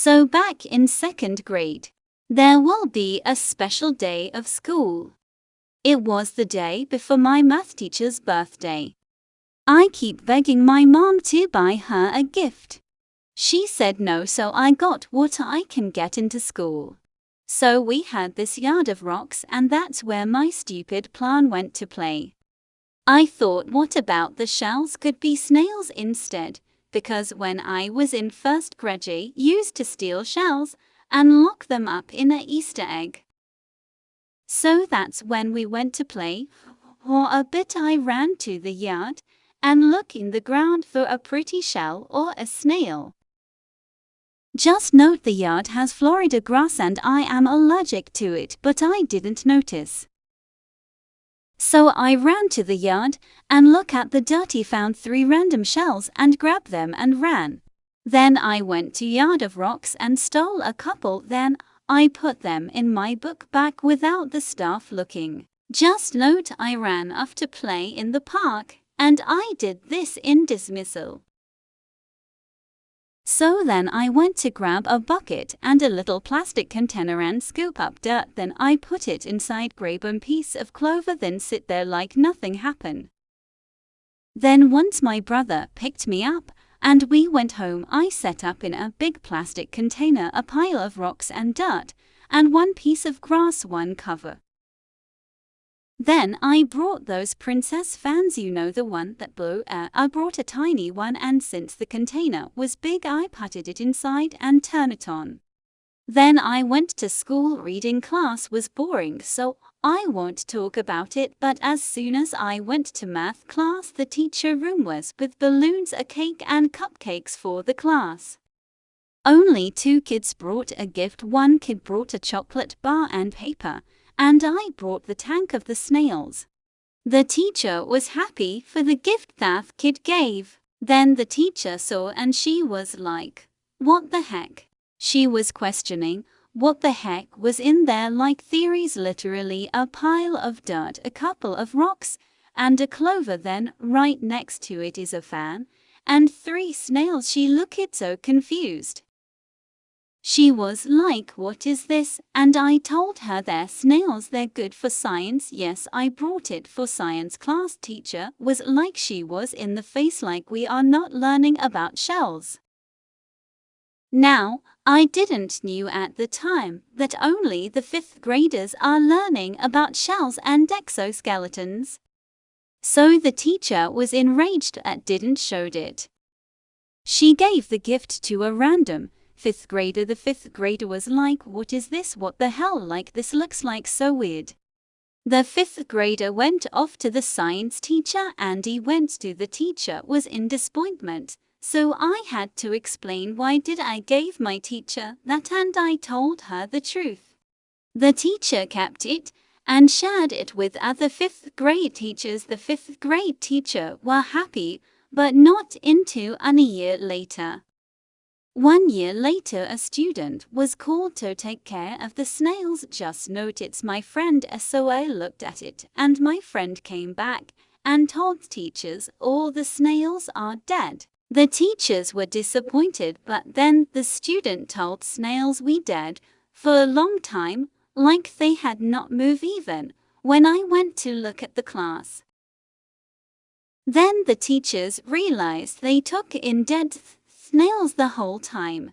So back in second grade, there will be a special day of school. It was the day before my math teacher's birthday. I keep begging my mom to buy her a gift. She said no, so I got what I can get into school. So we had this yard of rocks, and that's where my stupid plan went to play. I thought, what about the shells could be snails instead, because when I was in first grade I used to steal shells and lock them up in an Easter egg. So that's when we went to play. For a bit I ran to the yard and looked in the ground for a pretty shell or a snail. Just note the yard has Florida grass and I am allergic to it, but I didn't notice. So I ran to the yard and looked at the dirty, found 3 random shells and grabbed them and ran. Then I went to yard of rocks and stole a couple, then I put them in my book bag without the staff looking. Just note I ran off to play in the park, and I did this in dismissal. So then I went to grab a bucket and a little plastic container and scoop up dirt, then I put it inside, grab a piece of clover, then sit there like nothing happened. Then once my brother picked me up and we went home, I set up in a big plastic container a pile of rocks and dirt and 1 piece of grass, 1 cover. Then I brought those princess fans, you know, the one that blow air. I brought a tiny one, and since the container was big I putted it inside and turned it on. Then I went to school. Reading class was boring, so I won't talk about it, but as soon as I went to math class the teacher room was with balloons, a cake and cupcakes for the class. Only 2 kids brought a gift. 1 kid brought a chocolate bar and paper, and I brought the tank of the snails. The teacher was happy for the gift that kid gave. Then the teacher saw and she was like, "What the heck?" She was questioning what the heck was in there, like theories, literally a pile of dirt, a couple of rocks, and a clover. Then right next to it is a fan and 3 snails. She looked so confused. She was like, "What is this?" And I told her, "They're snails, they're good for science." "Yes, I brought it for science class." Teacher was like, she was in the face like, "We are not learning about shells." Now, I didn't knew at the time that only the 5th graders are learning about shells and exoskeletons. So the teacher was enraged and didn't showed it. She gave the gift to a random 5th grader. The 5th grader was like, "What is this? What the hell? Like, this looks like so weird." The 5th grader went off to the science teacher and he went to the teacher was in disappointment. So I had to explain why did I gave my teacher that, and I told her the truth. The teacher kept it and shared it with other 5th grade teachers. The 5th grade teacher were happy, but not into a year later. 1 year later, a student was called to take care of the snails. Just note it's my friend, so I looked at it and my friend came back and told teachers all the snails are dead. The teachers were disappointed, but then the student told snails we dead for a long time, like they had not moved even when I went to look at the class. Then the teachers realized they took in dead snails the whole time.